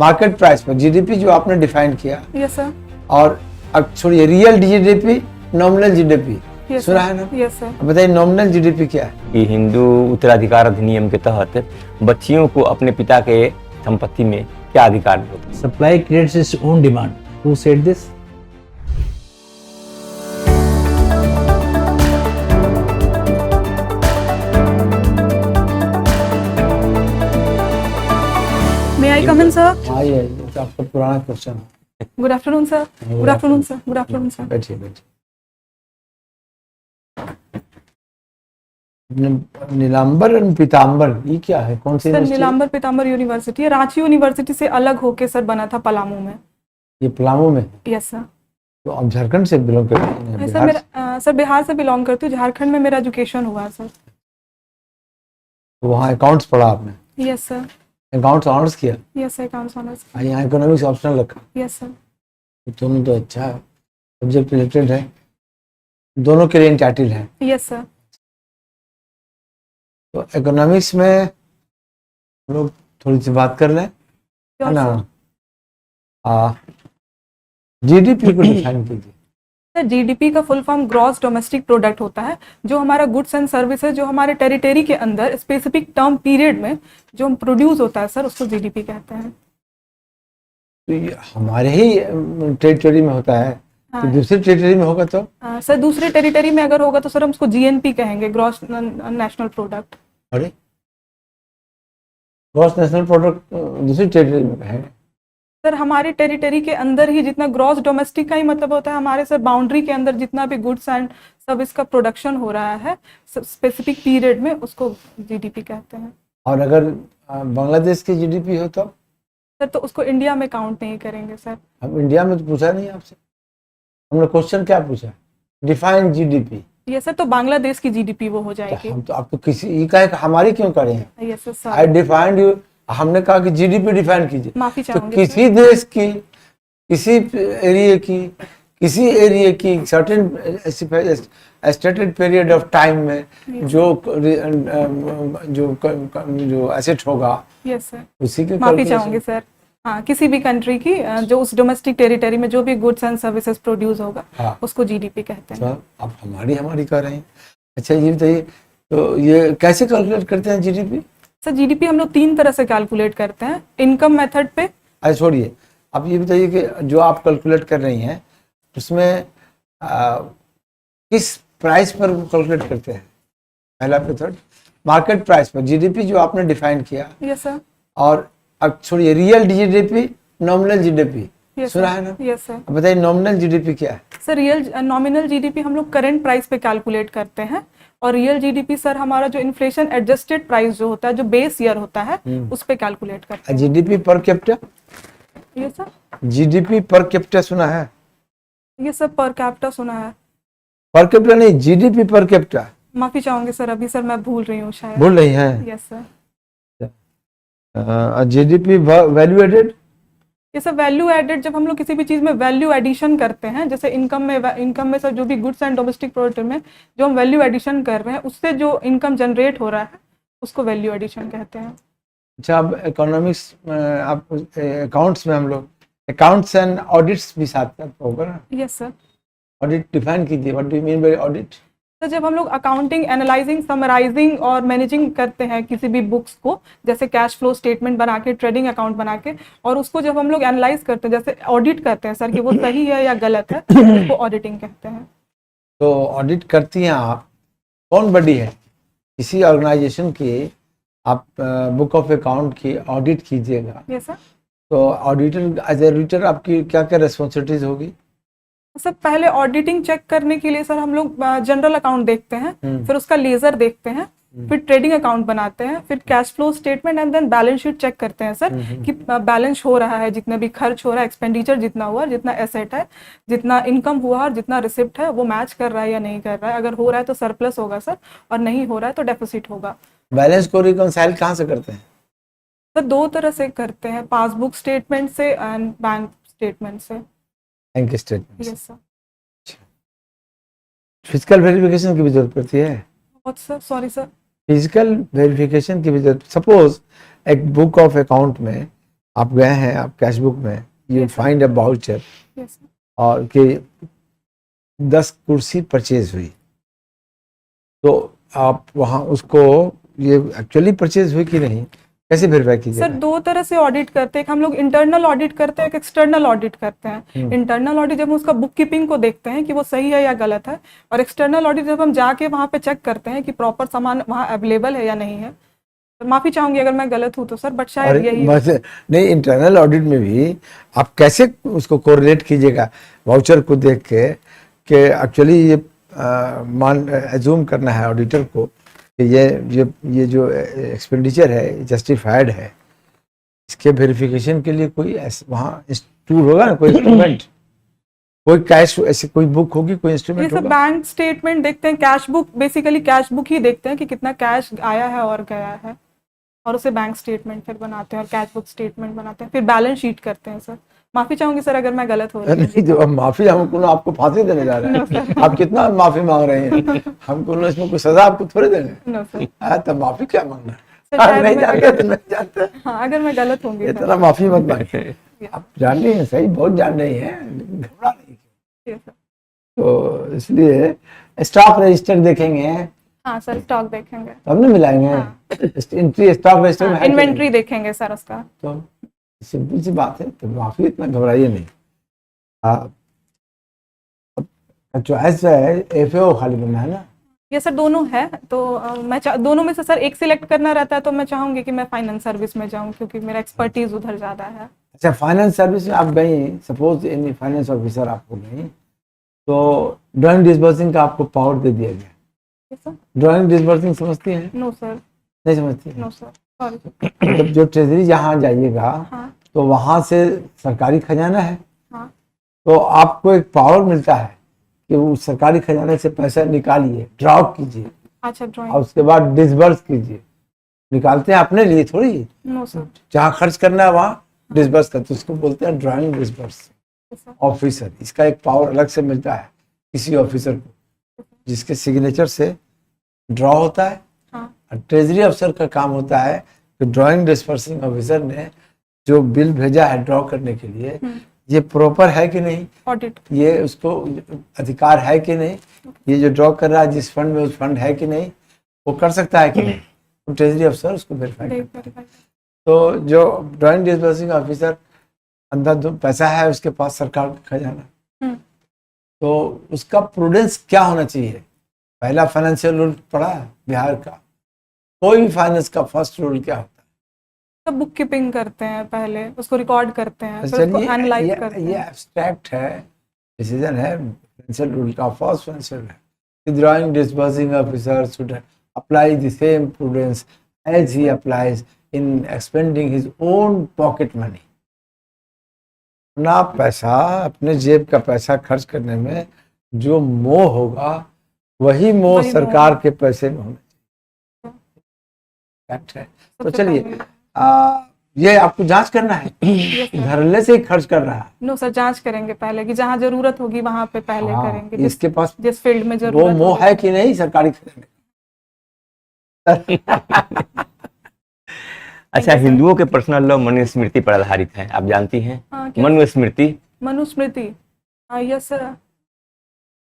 Market price पर GDP जो आपने डिफाइन किया, यस सर। और अब छोड़िए रियल जीडीपी, नॉमिनल जीडीपी सुना है ना? Yes sir. अब बताइए नॉमिनल जीडीपी क्या है? कि हिंदू उत्तराधिकार अधिनियम के तहत बच्चियों को अपने पिता के संपत्ति में क्या अधिकार होता है? Supply creates its own demand. Who said this? May I come in sir? हाँ ये तो आपका पुराना क्वेश्चन है। Good afternoon sir. Good afternoon sir. Good afternoon sir. बैठिए बैठिए। नीलांबर और पीतांबर ये क्या है? कौन सी sir university? Nilambar Pitamber university है, रांची यूनिवर्सिटी से अलग होके सर बना था पलामू में। ये पलामू में? Yes sir. तो आप झारखंड से बिलोंग करते हैं? सर बिहार से? मेरा सर बिहार से बिलोंग करती हूँ, झारखंड में मेरा एजुकेशन हुआ है सर। तो वहाँ अकाउंट्स पढ़ा आपने? Yes sir. अकाउंट्स ऑनर्स किया? Yes sir, accounts honours. यहाँ इकोनॉमिक्स ऑप्शनल रखा? Yes sir. तो दोनों तो अच्छा है, सब्जेक्ट रिलेटेड है, दोनों के लिए इंटाइटल है। Yes sir. तो इकोनॉमिक्स में हम लोग थोड़ी सी बात कर लें, है ना? जीडीपी को डिफाइन कीजिए। सर जीडीपी का full form gross domestic product होता है, जो हमारा गुड्स एंड सर्विसेज जो हमारे टेरिटरी के अंदर स्पेसिफिक टर्म पीरियड में जो प्रोड्यूस होता है सर, उसको जीडीपी कहते हैं। तो ये हमारे ही टेरिटरी में होता है, तो दूसरी टेरिटरी में होगा तो? सर दूसरे टेरिटरी में अगर होगा तो सर हम उसको जीएनपी कहेंगे, ग्रॉस नेशनल प्रोडक्ट। अरे ग्रॉस नेशनल प्रोडक्ट दूसरी टेरिटरी में है? सर हमारे टेरिटरी के अंदर ही जितना ग्रॉस डोमेस्टिक का ही मतलब होता है, हमारे सर बाउंड्री के अंदर जितना भी गुड्स एंड सर्विस का प्रोडक्शन हो रहा है स्पेसिफिक पीरियड में, उसको जीडीपी कहते हैं। और अगर बांग्लादेश की जीडीपी हो तो? सर तो उसको इंडिया में काउंट नहीं करेंगे सर। हम इंडिया में तो पूछा नहीं आपसे, हमने क्वेश्चन क्या पूछा? Define GDP. ये सर तो बांग्लादेश की जीडीपी वो हो जाएगी। हम तो आपको किसी ये कहे कि हमारी क्यों करें? Yes sir. I defined you, हमने कहा कि जीडीपी डिफाइन कीजिए। माफी तो चाहूंगी किसी देश की, किसी एरिया की certain stated period of time में जो एसेट होगा, यस सर। उसी के माफी चाहूंगी सर। हाँ, किसी भी कंट्री की जो उस डोमेस्टिक टेरिटरी में जो भी गुड्स एंड सर्विसेज प्रोड्यूस होगा, हाँ, उसको जीडीपी कहते हैं। तो आप हमारी कह रहे हैं। अच्छा ये बताइए, तो ये कैसे कैलकुलेट करते हैं जीडीपी? सर जीडीपी हम लोग 3 तरह से कैलकुलेट करते हैं, इनकम मेथड पे। अच्छा छोड़िए, आप ये बताइए कि जो आप कैलकुलेट कर रही हैं उसमें किस प्राइस पर कैलकुलेट करते हैं? पहला मेथड मार्केट प्राइस पर, जीडीपी जो आपने डिफाइन किया। Yes sir. और अब छोड़िए रियल जीडीपी, नॉमिनल जीडीपी सुना है ना? Yes sir. अब बताइए नॉमिनल जीडीपी क्या है? सर रियल नॉमिनल जीडीपी हम लोग करंट प्राइस पे कैलकुलेट करते हैं, और रियल जीडीपी सर हमारा जो इन्फ्लेशन एडजस्टेड प्राइस जो होता है, जो बेस ईयर होता है, उस पे कैलकुलेट करते हैं। GDP per capita? Yes sir. GDP per capita सुना है? ये सब पर कैपिटा सुना है। पर कैपिटा नहीं, जीडीपी पर कैपिटा। माफी चाहूंगी सर, अभी सर मैं भूल रही हूँ शायद। भूल रही हैं? Yes sir. GDP value added? ये सब वैल्यू एडेड, जब हम लोग किसी भी चीज में वैल्यू एडिशन करते हैं, जैसे इनकम में सर जो भी गुड्स एंड डोमेस्टिक प्रोडक्ट में जो हम वैल्यू एडिशन कर रहे हैं, उससे जो इनकम जनरेट हो रहा है, उसको वैल्यू एडिशन कहते हैं। अच्छा, अब इकोनॉमिक्स आप अकाउंट्स में हम लोग अकाउंट्स एंड ऑडिट्स भी साथ साथ होगा ना? Yes sir. ऑडिट डिफाइन कीजिए, what do you mean by audit? तो जब हम लोग अकाउंटिंग, एनालाइजिंग, समराइजिंग और मैनेजिंग करते हैं किसी भी बुक्स को, जैसे कैश फ्लो स्टेटमेंट बना के, ट्रेडिंग अकाउंट बना के, और उसको जब हम लोग एनालाइज करते हैं, जैसे ऑडिट करते हैं सर कि वो सही है या गलत है, उसको ऑडिटिंग कहते हैं। तो ऑडिट करती हैं आप, कौन बॉडी है? किसी ऑर्गेनाइजेशन की आप बुक ऑफ अकाउंट की ऑडिट कीजिएगा, यस सर। तो ऑडिटर एज ऑडिटर आपकी क्या क्या रिस्पॉन्सिबिलिटीज होगी? सर पहले ऑडिटिंग चेक करने के लिए सर हम लोग जनरल अकाउंट देखते हैं, फिर उसका लेजर देखते हैं, फिर ट्रेडिंग अकाउंट बनाते हैं, फिर cash flow statement and then balance sheet check करते हैं सर कि बैलेंस हो रहा है, जितना भी खर्च हो रहा है, एक्सपेंडिचर जितना हुआ, जितना एसेट है, जितना इनकम हुआ और जितना रिसिप्ट है, वो मैच कर रहा है या नहीं कर रहा है। अगर हो रहा है तो सरप्लस होगा सर, और नहीं हो रहा है तो डेफिसिट होगा। बैलेंस को रिकंसाइल कहाँ से करते हैं? सर 2 तरह से करते हैं, पासबुक स्टेटमेंट से एंड बैंक स्टेटमेंट से। Bank statement? Yes sir. Physical verification की भी जरूरत पड़ती है? बहुत sir, sorry sir. Physical verification की भी जरूरत, सपोज एक बुक ऑफ अकाउंट में आप गए हैं, आप कैश बुक में you find a voucher yes sir. और कि 10 कुर्सी परचेज हुई, तो आप वहाँ उसको ये एक्चुअली परचेज हुई कि नहीं कैसे वेरीफाई सर कीजिएगा? दो तरह से ऑडिट करते हैं, एक हम लोग इंटरनल ऑडिट करते हैं, एक एक्सटर्नल ऑडिट करते हैं। इंटरनल ऑडिट जब हम उसका बुक कीपिंग को देखते हैं कि वो सही है या गलत है, और एक्सटर्नल ऑडिट जब हम जाके वहाँ पे चेक करते हैं कि प्रॉपर सामान वहाँ अवेलेबल है या नहीं है। तो माफी चाहूंगी अगर मैं गलत हूँ तो सर, बट शायद अरे यही बस नहीं, इंटरनल ऑडिट में भी आप कैसे उसको कोरिलेट कीजिएगा वाउचर को देख के कि एक्चुअली ये मान एज्यूम करना है ऑडिटर को कि ये जो एक्सपेंडिचर है जस्टिफाइड है, इसके वेरिफिकेशन के लिए कोई वहाँ टूल होगा ना, कोई इंस्ट्रूमेंट, कोई कैश ऐसे कोई बुक होगी, कोई ये इंस्ट्रूमेंट सब होगा? बैंक स्टेटमेंट देखते हैं, cash book, basically cash book ही देखते हैं कि कितना कैश आया है और गया है, और उसे बैंक स्टेटमेंट फिर बनाते हैं और कैश बुक स्टेटमेंट बनाते हैं, फिर बैलेंस शीट करते हैं सर। माफी चाहूंगी सर अगर मैं गलत हो रही हूँ। नहीं, जो अब माफी हम कोनो आपको फांसी देने जा रहे हैं, आप कितना माफी मांग रहे हैं, हम कोनो इसमें कोई सजा आपको थोड़े देंगे। No sir. तब माफी क्या मांगना सर, है? शायद नहीं मैं जानते तो नहीं जानते, हाँ अगर मैं गलत होंगी सर। इतना माफी मत मांगिए। आप जान रही हैं, सही बहुत जान रही हैं, लेकिन घबरा नहीं। Yes, sir। तो इसलिए स्टॉक रजिस्टर देखेंगे हाँ सर, स्टॉक देखेंगे, तब न मिलाएंगे। एंट्री स्टॉक रजिस्टर में है कि इन्वेंट्री देखेंगे सर उसका। नहीं? तो सिंपल सी बात है, तो माफी इतना घबराइए नहीं। चॉइस है एफएओ खाली बनना है ना? ये सर दोनों है, तो मैं दोनों में से सर एक सिलेक्ट करना रहता है, तो मैं चाहूंगी कि मैं फाइनेंस सर्विस में जाऊं क्योंकि मेरा एक्सपर्टीज उधर ज्यादा है। अच्छा, फाइनेंस सर्विस में आप गई, सपोज एनी फाइनेंस ऑफिसर आपको गई, तो ड्राइंग डिसबर्सिंग का आपको पावर दे दिया गया। सर ड्राइंग डिसबर्सिंग समझती हैं? नो सर, नहीं समझती? No sir, sorry. मतलब जो ट्रेजरी जहाँ जाइएगा, हाँ तो वहाँ से सरकारी खजाना है, हाँ तो आपको एक पावर मिलता है कि उस सरकारी खजाने से पैसा निकालिए, ड्रॉ कीजिए, अच्छा, और ड्राइंग। उसके बाद डिसबर्स कीजिए। निकालते हैं अपने लिए थोड़ी, नो सर। जहाँ खर्च करना है वहाँ डिसबर्स करते, उसको बोलते हैं ड्राइंग डिसबर्स ऑफिसर। इसका एक पावर अलग से मिलता है किसी ऑफिसर को, जिसके सिग्नेचर से ड्रॉ होता है। हाँ और ट्रेजरी अफसर का काम होता है कि ड्राइंग डिसबर्सिंग ऑफिसर ने जो बिल भेजा है ड्रॉ करने के लिए, ये प्रॉपर है कि नहीं, ऑडिट। ये उसको अधिकार है कि नहीं, ये जो ड्रॉ कर रहा है जिस फंड में, उस फंड है कि नहीं, वो कर सकता है कि नहीं, तो ट्रेजरी अफसर उसको वेरीफाई करता है। तो जो ड्राइंग डिसबर्सिंग ऑफिसर अंदर जो पैसा है उसके पास सरकार का खजाना, तो उसका प्रूडेंस क्या होना चाहिए? पहला फाइनेंशियल रूल पढ़ा है बिहार का, कोई भी फाइनेंस का फर्स्ट रूल क्या होता है? सब बुक कीपिंग करते हैं, पहले उसको रिकॉर्ड करते हैं, फिर चलिए, उसको एनालाइज करते ये हैं। एब्स्ट्रैक्ट है, डिसीजन है फाइनेंशियल रूल का, फर्स्ट फाइनेंशियल है, drawing disbursing officer should apply the same prudence as he applies in expending his own pocket money. अपना पैसा, अपने जेब का पैसा खर्च करने में जो मोह होगा, वही मोह वही मोह। सरकार के पैसे में होना चाहिए। तो सबसे चलिए, पहले- ये आपको जांच करना है, घरले से ही खर्च कर रहा है। नो सर, जांच करेंगे पहले कि जहाँ जरूरत होगी वहां पे पहले हाँ, करेंगे, जिस इसके पास जिस फील्ड में वो जरूरत मोह होगी। है कि नहीं सरकारी खजाने? अच्छा, हिंदुओं के पर्सनल लॉ मनुस्मृति पर आधारित है, आप जानती हैं? हाँ, क्या? मनुस्मृति। मनुस्मृति। यस सर,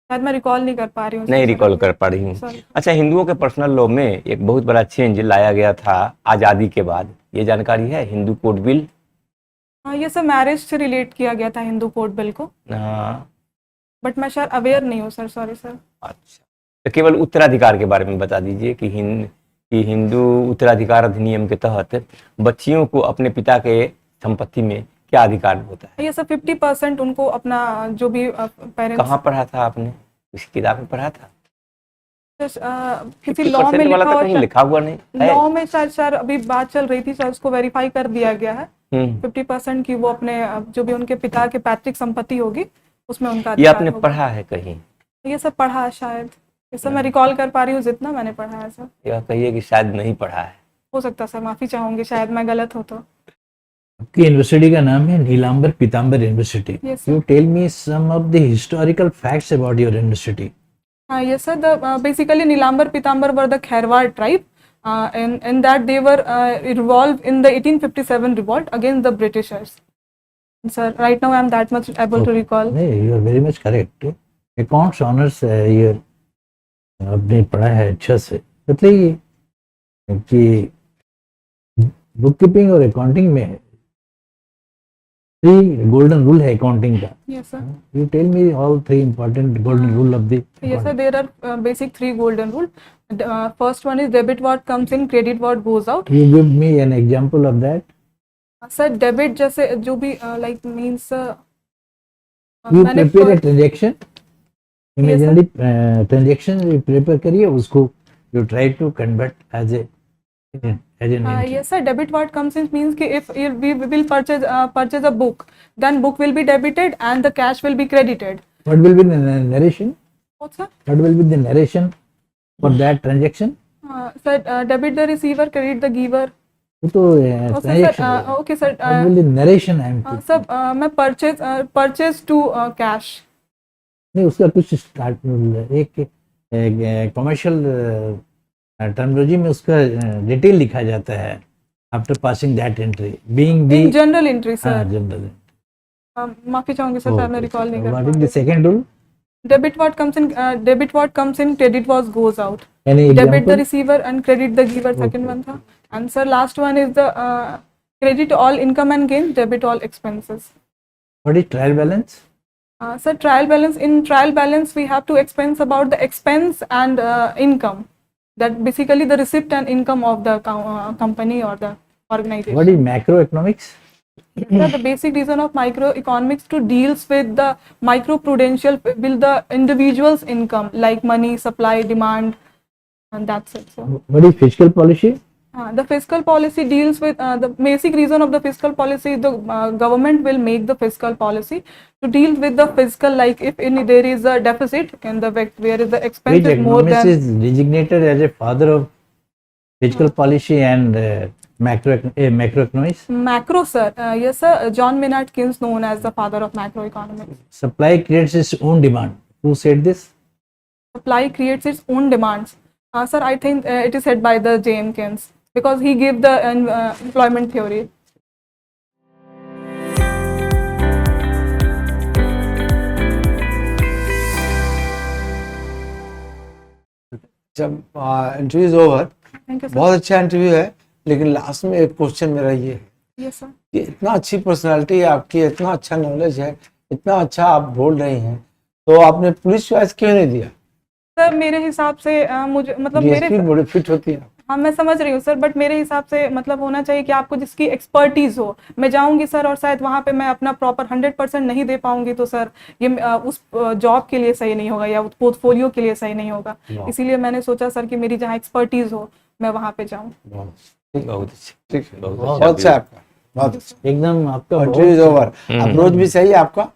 शायद मैं रिकॉल नहीं कर पा रही हूँ। नहीं रिकॉल कर पा रही हूँ। Sorry। अच्छा, हिंदुओं के पर्सनल लॉ में एक बहुत बड़ा चेंज लाया गया था आज़ादी के बाद, ये जानकारी है? Hindu code bill. हाँ, ये सर मैरिज से रिलेट किया गया था हिंदू कोड बिल को, हाँ, बट मैं शायद अवेयर नहीं हूँ सर, सॉरी सर। अच्छा, तो केवल उत्तराधिकार के बारे में बता दीजिए कि हिंदू उत्तराधिकार अधिनियम के तहत बच्चियों को अपने पिता के संपत्ति में क्या अधिकार होता है? ये सर 50% उनको अपना जो भी पेरेंट्स। कहाँ पढ़ा था आपने? किसी किताब में पढ़ा था? किसी लॉ में 50% वाला तो कहीं लिखा लिखा हुआ नहीं है। लॉ में शायद सर अभी बात चल रही थी सर, उसको वेरीफाई कर दिया गया है 50% की वो अपने जो भी उनके पिता के पैतृक संपत्ति होगी उसमें उनका ये अधिकार आपने होगा। पढ़ा है कहीं? ये सब पढ़ा है शायद, ये सब मैं रिकॉल कर पा रही हूँ जितना मैंने पढ़ा है सर। या कहिए कि शायद नहीं पढ़ा है। हो सकता है सर, माफी चाहूंगी शायद मैं गलत हो तो। आपकी यूनिवर्सिटी का नाम है Nilamber Pitamber university. Yes, sir. You tell me some of the historical facts about your university. हाँ, ये sir basically Nilamber Pitamber were the Kharwar tribe in that they were involved in the 1857 revolt against the Britishers. Sir, right now I am that much able to recall. नहीं, you are very much correct. Accounts honors ये आपने पढ़ा है अच्छा से। बताइए कि book keeping और अकाउंटिंग में 3 गोल्डन रूल है अकाउंटिंग का। Yes, sir. You tell me all 3 important golden rule of the Yes, sir. There are basic 3 golden rule. First one is debit what comes in, credit what goes out. You give me an example of that. Sir, debit जैसे जो भी like means You मैंने prepare a transaction, imaginary transaction you prepare करिए, उसको you try to convert as an entry. yes, sir. Debit what comes in means कि if we will purchase a book, then book will be debited and the cash will be credited. What will be the narration? What, sir? What will be the narration for that transaction? Sir, debit the receiver, credit the giver. वो तो Okay, transaction sir. है। Okay, sir. What will be the narration I am sir मैं purchase to cash. नहीं, उसका कुछ start एक commercial terminology में उसका डिटेल लिखा जाता है after passing that entry being the In general entry, sir. General. माफी चाहूंगी सर, मैं रिकॉल नहीं कर व्हाट पा इज द रही। Second rule? Debit what comes in, credit what goes out. Any Debit the example? receiver and credit the giver. Second one था. And sir, last one is the credit all income and gain, debit all expenses. What is trial balance? Sir, trial balance. In trial balance, we have to expense about the expense and income. That basically the receipt and income of the company or the organization. What is macro economics? Sir, the basic reason of microeconomics to deals with the microprudential will the individual's income like money, supply, demand, and that's it. So, what is fiscal policy? the fiscal policy deals with the basic reason of the fiscal policy. The government will make the fiscal policy to deal with the fiscal, like if there is a deficit and where is the Which expense is more economist than is designated as a father of fiscal policy and macroeconomics? macro, sir. Yes, sir. John Maynard Keynes, known as the father of macroeconomics. Supply creates its own demand. Who said this? Supply creates its own demands. Sir, I think it is said by the J.M. Keynes because he gave the employment theory. जब interview is over, Thank you, sir. बहुत अच्छा interview है, लेकिन last में एक question मेरा ये है Yes, sir. कि इतना अच्छी पर्सनालिटी है आपकी, इतना अच्छा नॉलेज है, इतना अच्छा आप बोल रही हैं, तो आपने पुलिस चॉइस क्यों नहीं दिया? सर मेरे हिसाब से मुझे मतलब डीएसपी मेरे बड़ी फिट होती है। हाँ मैं समझ रही हूँ सर, बट मेरे हिसाब से मतलब होना चाहिए कि आपको जिसकी एक्सपर्टीज हो। मैं जाऊंगी सर और शायद वहाँ पे मैं अपना प्रॉपर 100% नहीं दे पाऊंगी, तो सर ये उस जॉब के लिए सही नहीं होगा या उस पोर्टफोलियो के लिए सही नहीं होगा। इसीलिए मैंने सोचा सर कि मेरी जहाँ एक्सपर्टीज हो मैं वहाँ पे जाऊँ। बहुत अच्छा, ठीक है, बहुत बहुत अच्छा है आपका, बहुत अच्छा। एकदम आपका इंटरव्यू इज ओवर, अप्रोच भी सही है आपका,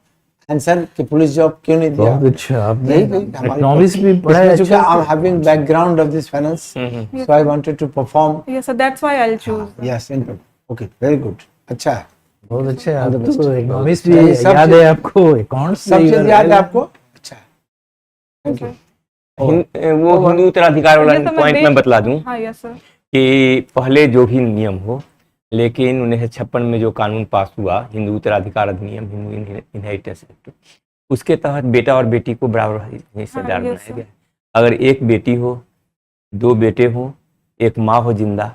आंसर कि पुलिस जॉब क्यों नहीं दिया? बहुत अच्छा। आपने नहीं, हमारी- इकोनॉमिक्स भी पढ़ा है क्योंकि अच्छा I am having background of this finance, so I wanted to perform. Yes sir, that's why I will choose. Yes, okay, very good, अच्छा है। बहुत अच्छा है। All the आप best. तो इकोनॉमिक्स बहुत भी अच्छा है। याद है आपको, अकाउंट्स सब चीज याद है आपको? अच्छा है, थैंक यू। वो हिंदू उत्तराधिकार वाला ये तो मैं पॉइंट मैं बतला दूं हाँ यस सर। कि पहले जो भी नियम हो, लेकिन 1956 में जो कानून पास हुआ, हिंदू उत्तराधिकार अधिनियम, हिंदू इनहेरिटेंस एक्ट, उसके तहत बेटा और बेटी को बराबर हिस्सेदार हाँ, yes, बनाया गया। अगर एक बेटी हो, 2 बेटे हो, एक माँ हो जिंदा,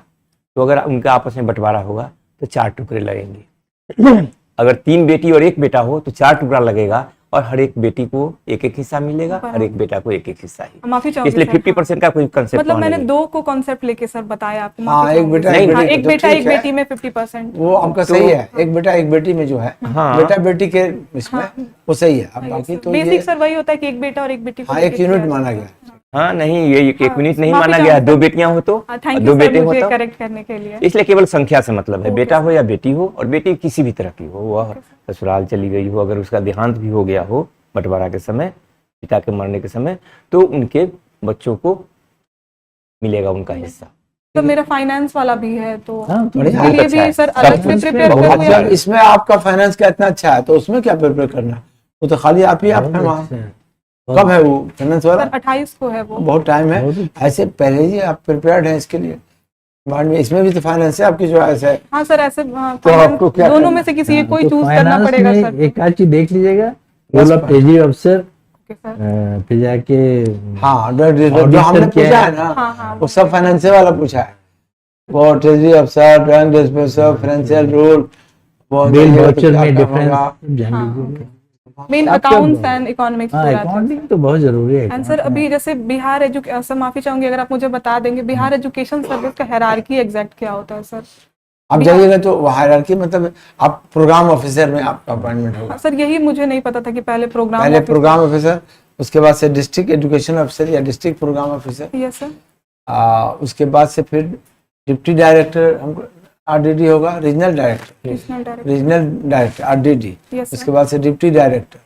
तो अगर उनका आपस में बंटवारा होगा तो 4 टुकड़े लगेंगे। अगर 3 बेटी और 1 बेटा हो तो 4 टुकड़ा लगेगा और हर एक बेटी को एक हिस्सा मिलेगा, हर एक बेटा को एक हिस्सा ही। माफी चाहूंगी इसलिए सर। 50% का कोई कंसेप्ट मतलब मैंने 2 को कॉन्सेप्ट लेके सर बताया आपको। हाँ, माफी एक चाहूंगी बेटा, सर। एक हाँ, बेटी, एक तो बेटा ठीक एक है। बेटी में 50%। वो आपका सही है, एक बेटा एक बेटी में जो है, हाँ। बेटा बेटी के इसमें वो सही है। अब बाकी तो बेसिक ये सर वही होता है कि एक बेटा और एक बेटी को हाँ, एक लेके यूनिट किया माना जाता गया। है। हाँ नहीं, ये एक यूनिट नहीं माफी माना गया है। चाहूंगी 2 बेटियां हो तो, थैंक 2 यू बेटे सर हो मुझे तो, करेक्ट करने के लिए। इसलिए केवल संख्या से मतलब है। ओके बेटा सर। हो या बेटी हो, और बेटी किसी भी तरह की हो, वह ससुराल चली गई हो, अगर उसका देहांत भी हो गया हो बंटवारा के समय, पिता के मरने के समय, तो उनके बच्चों को मिलेगा उनका हिस्सा। तो मेरा फाइनेंस वाला भी है, तो हाँ, तो बढ़िया, इसके लिए बहुत अच्छा भी है। सर सब अलग से कुछ प्रिपेयर बहुत करके अच्छा जब इसमें आपका फाइनेंस का इतना अच्छा है तो उसमें क्या प्रिपेयर करना? वो तो खाली आप ही आप हैं वहाँ। कब है वो फाइनेंस वाला? सर 28 को है वो। बहुत टाइम है। बहुत ऐसे पहले ही आप प्रिपेयर्ड हैं इसके लिए, बाद में इसमें भी तो फाइनेंस है आपकी चॉइस है। हाँ सर, ऐसे तो आपको क्या दोनों करना में से किसी एक कोई तो चूज करना finance पड़ेगा में सर। एक आध चीज देख लीजिएगा, Yes, role of treasury officer, okay sir. फिर जाके हाँ, जो Auditor हमने क्या पूछा है? है ना, हाँ, हाँ, वो सब फाइनेंस वाला पूछा है। वो ट्रेजरी अफसर, ड्राइंग डिस्पोजर, फाइनेंशियल रूल, वो बिल देखिएगा तो वाउचर क्या में काम डिफरेंस होगा। जान हाँ, लीजिएगा। मेन आपका अकाउंट्स बहुत- एंड इकोनॉमिक्स हाँ, अकाउंटिंग तो बहुत जरूरी है। एंड सर अभी जैसे बिहार एजुकेशन, सर माफी चाहूंगी अगर आप मुझे बता देंगे, बिहार एजुकेशन सर्विस का हायरार्की एग्जैक्ट क्या होता है सर? आप जाइएगा तो हायरार्की मतलब आप प्रोग्राम ऑफिसर में आपका अपॉइंटमेंट होगा। हाँ, सर यही मुझे नहीं पता था कि पहले प्रोग्राम पहले प्रोग्राम ऑफिसर, उसके बाद से डिस्ट्रिक्ट एजुकेशन ऑफिसर या district program officer, yes sir. उसके बाद से फिर डिप्टी डायरेक्टर हमको आरडीडी होगा, regional director, regional director, regional director RDD, yes उसके सर। बाद से deputy director,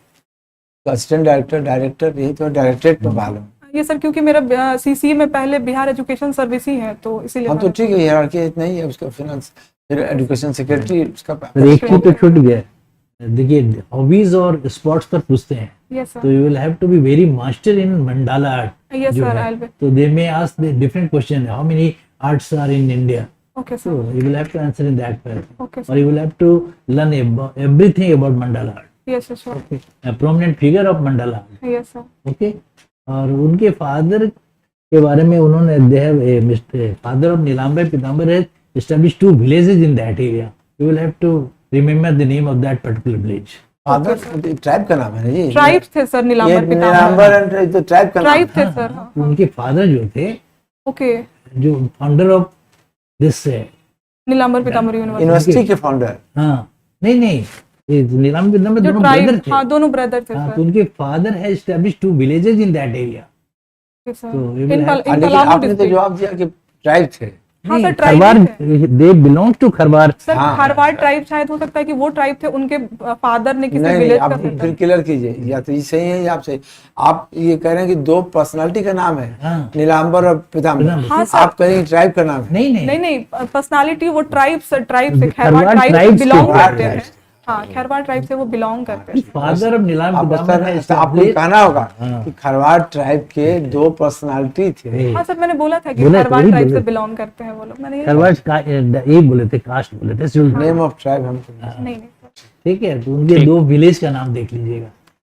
assistant director, director, यही तो डायरेक्टरेट में मालूम। ये सर क्योंकि मेरा सीसी में पहले बिहार एजुकेशन सर्विस ही है तो इसीलिए हम तो ठीक है, हायरार्की इतना ही है उसका। फाइनेंस फिर एजुकेशन सेक्रेटरी उसका और एक चीज तो छूट गया, देखिए हॉबीज और स्पोर्ट्स पर पूछते हैं, यस तो sir, you will have to be very master in mandala art. Yes जो सर, है, आई विल, तो they may ask the different question, how many arts are in India, okay so sir, you will have to answer in that way, okay or sir, you will have to learn everything about mandala art, yes sir, a prominent figure of mandala art, yes sir, okay। और उनके father के बारे में उन्होंने, they have a Mr. father of Nilambar Pitambar has established 2 villages in that area, you will have to remember the name of that particular village। Father tribe का नाम है ना जी, ट्राइब्स थे सर, ये नीलांबर पीताम्बर, नीलांबर एंड तो ट्राइब का नाम ट्राइब है। थे सर, हाँ, तो उनके फादर जो थे, ओके, जो founder of this, Nilambar Pitambar university, university के फाउंडर। हाँ नहीं, ये नीलांबर पीताम्बर जो दोनों ब्रदर ट्राइब, थे। हाँ दोनों ब्रदर थे हाँ, सर, तो उनके फादर है established 2 villages in that area। Okay sir, तो ये इन will have- इन लेकिन पलामू आपने तो डिस्ट्रिक्ट, जवाब दिया कि ट्राइब थे। हाँ सर, नहीं, ट्राइब खरवार, थे they belongs to Kharwar. Sir, हाँ, खारवाड़ ट्राइब शायद हो सकता है कि वो ट्राइब थे, उनके फादर ने किसी नहीं विलेज आप का फिर क्लियर कीजिए, या तो ये सही है या आप सही। आप ये कह रहे हैं कि 2 पर्सनालिटी का नाम है, हाँ। नीलांबर और पीताम्बर, हाँ, सर। आप कह रहे हैं ट्राइब का नाम है। नहीं नहीं पर्सनालिटी वो ट्राइब से खरवाड़ खैरवाड़ ट्राइब से tribes बिलोंग के करते tribes। थे, हाँ खैरवाड़ ट्राइब से वो बिलोंग करते थे। फादर ऑफ नीलाम आप पीताम्बर है तो आपको कहना होगा हाँ। कि खरवाड़ ट्राइब के 2 पर्सनालिटी थे। हाँ सर, मैंने बोला था कि बोला, खैरवाड़ वही ट्राइब बोले। से बिलोंग करते हैं वो लोग, मैंने खरवार ये बोले थे, कास्ट बोले थे, सिर्फ। नेम ऑफ ट्राइब हमको नहीं सर। ठीक है, तो उनके 2 विलेज का नाम देख लीजिएगा,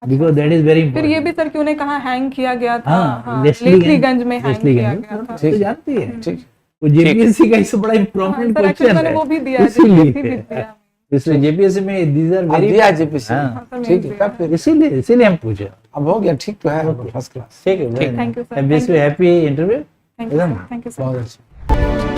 बिकॉज दैट इज वेरी फिर ये इंपॉर्टेंट। भी सर कि उन्हें कहाँ हैंग किया गया था, हाँ, हाँ, लेस्लीगंज लेस्लीगंज में हैंग किया गया था। तो जानती है, ठीक। वो जेपीएससी का इससे बड़ा हाँ, इंपॉर्टेंट सर एक्चुअली क्वेश्चन मैंने है, वो भी दिया है, इसीलिए JPSC भी दिया। इसलिए जेपीएससी में दीज आर अब वेरी, दिया जीपीसी, हाँ, सर, ठीक है, मैंने तब फिर इसीलिए हम पूछे। अब हो गया, ठीक तो है, फर्स्ट क्लास। ठीक है, thank you sir, happy interview. Thank you sir, बहुत अच्छा।